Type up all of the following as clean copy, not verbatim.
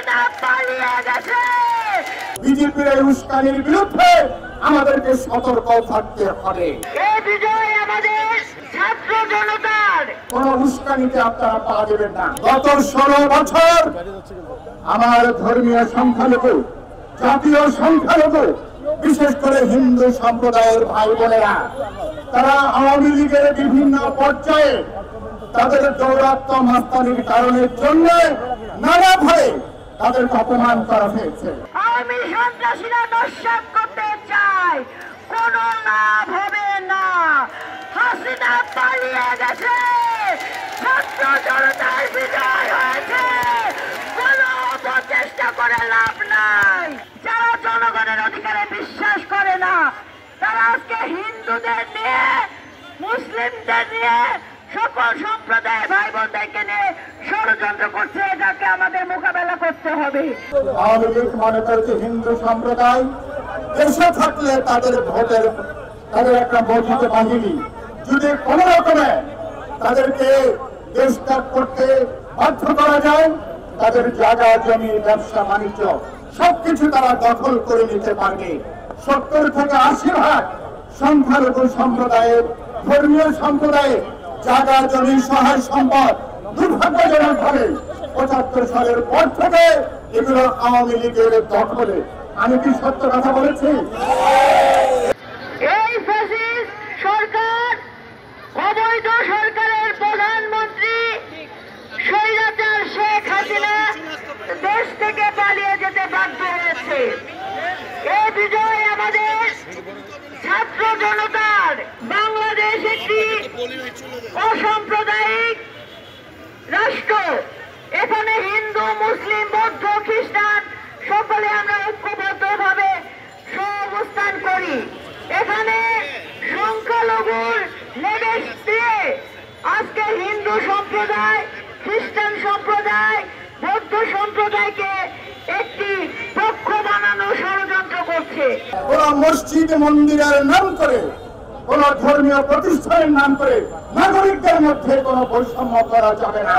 হাসিনা পালিয়ে গেছে। বিজেপির এই উস্কানির বিরুদ্ধে আমাদেরকে সতর্ক থাকতে হবে। এই বিজয় আমাদের ছাত্র জনতার। কোন উস্কানিতে আপনারা পা দেবেন না। গত 16 বছর আমার ধর্মীয় সংখ্যালঘু, জাতীয় সংখ্যালঘু, বিশেষ করে হিন্দু সম্প্রদায়ের ভাই বোনেরা, তারা আওয়ামী লীগের বিভিন্ন পর্যায়ে তাদের দৌরাত্ম মাস্তানির কারণের জন্য নানাভাবে তাদেরকে অপমান করা হয়েছে। আওয়ামী সন্ত্রাসীরা নস্যাৎ করতে চায়, কোন লাভ হবে না। হাসিনা পালিয়ে গেছে, ছাত্র জনতার বিজয় হয়েছে, কোনো অপচেষ্টা করে লাভ নাই। যারা জনগণের অধিকারে বিশ্বাস করে না, তারা আজকে হিন্দুদের নিয়ে, মুসলিমদের নিয়ে, সকল সম্প্রদায় ভাই বোনদেরকে নিয়ে ষড়যন্ত্র করছে। এটাকে আমাদের মোকাবেলা করতে হবে। আওয়ামী লীগ মনে করছে হিন্দু সম্প্রদায় দেশে থাকলে তাদের ভোটের একটা বর্ধিত বাহিনী, যদি কোন রকমে তাদেরকে দেশ ত্যাগ করতে বাধ্য করা যায়, তাদের জায়গা জমি ব্যবসা বাণিজ্য সবকিছু তারা দখল করে নিতে পারবে। 70 থেকে 80% সংখ্যালঘু সম্প্রদায়ের, ধর্মীয় সম্প্রদায়ের জায়গা জমি সহায় সম্পদ দুর্ভাগ্যজনক ভাবে 75 সালের পর থেকে এগুলো আওয়ামী লীগের দখলে। আমি কি সত্য কথা বলেছি? এই ফ্যাসিস্ট সরকার, অবৈধ সরকারের প্রধানমন্ত্রী স্বৈরাচার শেখ হাসিনা দেশ থেকে পালিয়ে যেতে বাধ্য হয়েছে। এই বিজয় আমাদের ছাত্র জনতার। বাংলাদেশ একটি অসাম্প্রদায়িক রাষ্ট্র। এখানে হিন্দু, মুসলিম, বৌদ্ধ, খ্রিস্টান সকলে আমরা ঐক্যবদ্ধভাবে সহাবস্থান করি। এখানে সংখ্যালঘুর নির্দেশ দিয়ে আজকে হিন্দু সম্প্রদায়, খ্রিস্টান সম্প্রদায়, বৌদ্ধ সম্প্রদায়কে একটি পক্ষ বানানো ষড়যন্ত্র করছে। ওরা মসজিদ মন্দিরের নাম করে, কোন ধর্মীয় প্রতিষ্ঠানের নাম করে নাগরিকদের মধ্যে কোন বৈষম্য করা যাবে না।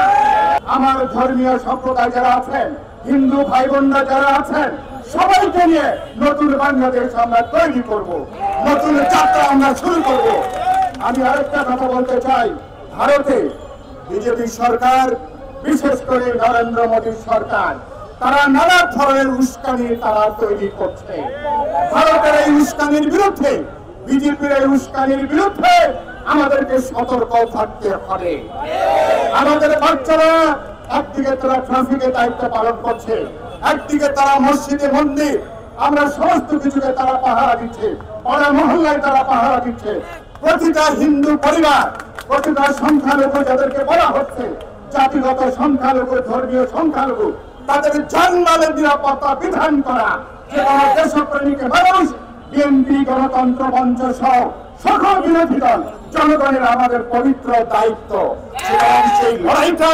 আমার ধর্মীয় সম্প্রদায় যারা আছেন, হিন্দু ভাই বোনরা যারা আছেন, সবাইকে নিয়ে নতুন বাংলাদেশ আমরা তৈরি করব, নতুন যাত্রা আমরা শুরু করব। আমি আরেকটা কথা বলতে চাই, ভারতে বিজেপি সরকার, বিশেষ করে নরেন্দ্র মোদীর সরকার, তারা নানা ধরনের উস্কানি তারা তৈরি করছে। ভারতের এই উস্কানির বিরুদ্ধে, বিজেপির এই উস্কানির বিরুদ্ধে আমাদেরকে সতর্ক থাকতে হবে। আমাদের বাচ্চারা একদিকে তারা ট্রাফিকের দায়িত্ব পালন করছে, একদিকে তারা মসজিদে মন্দির, আমরা সমস্ত কিছুকে তারা পাহারা দিচ্ছে, পাড়া মহল্লায় তারা পাহারা দিচ্ছে। প্রতিটা হিন্দু পরিবার, প্রতিটা সংখ্যালঘু যাদেরকে বলা হচ্ছে জাতিগত সংখ্যালঘু, ধর্মীয় সংখ্যালঘু, তাদের জানমালের নিরাপত্তা বিধান করা যে কোনো দেশপ্রেমিক মানুষ, বিএনপি, গণতন্ত্র মঞ্চ সহ সকল বিরোধী দল, জনগণের আমাদের পবিত্র দায়িত্ব। সেই লড়াইটা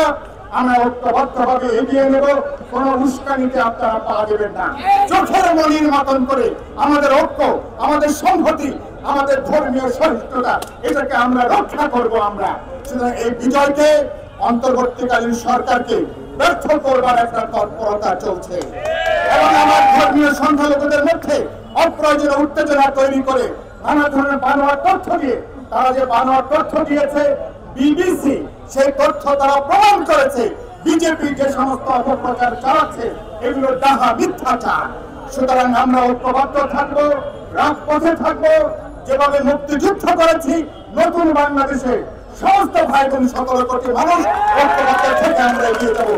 আমরা ঐক্যবদ্ধভাবে এগিয়ে নেব। কোন উস্কানিতে আপনারা পা দেবেন না। চোখের মনির মতন করে আমাদের ঐক্য, আমাদের সংহতি, আমাদের ধর্মীয় সহিষ্ণুতা, এটাকে আমরা রক্ষা করব। আমরা সুতরাং এই বিজয়কে, অন্তর্বর্তীকালীন সরকারকে ব্যর্থ করবার একটা তৎপরতা চলছে এবং আমার ধর্মীয় সংখ্যালঘুদের মধ্যে অপ্রয়োজনীয় উত্তেজনা তৈরি করে নানা ধরনের বানোয়ার তথ্য দিয়ে, তারা যে বানোয়ার তথ্য দিয়েছে বিবিসি, সেই তথ্য তারা প্রমাণ করেছে বিজেপি যে সমস্ত অপপ্রচার চালাচ্ছে এগুলো ডাহা মিথ্যাচার। সুতরাং আমরা ঐক্যবদ্ধ থাকবো, রাজপথে থাকবো, যেভাবে মুক্তিযুদ্ধ করেছি নতুন বাংলাদেশে সমস্ত ভাই বোন, 17 কোটি মানুষ ঐক্যবদ্ধ থেকে আমরা এগিয়ে যাবো।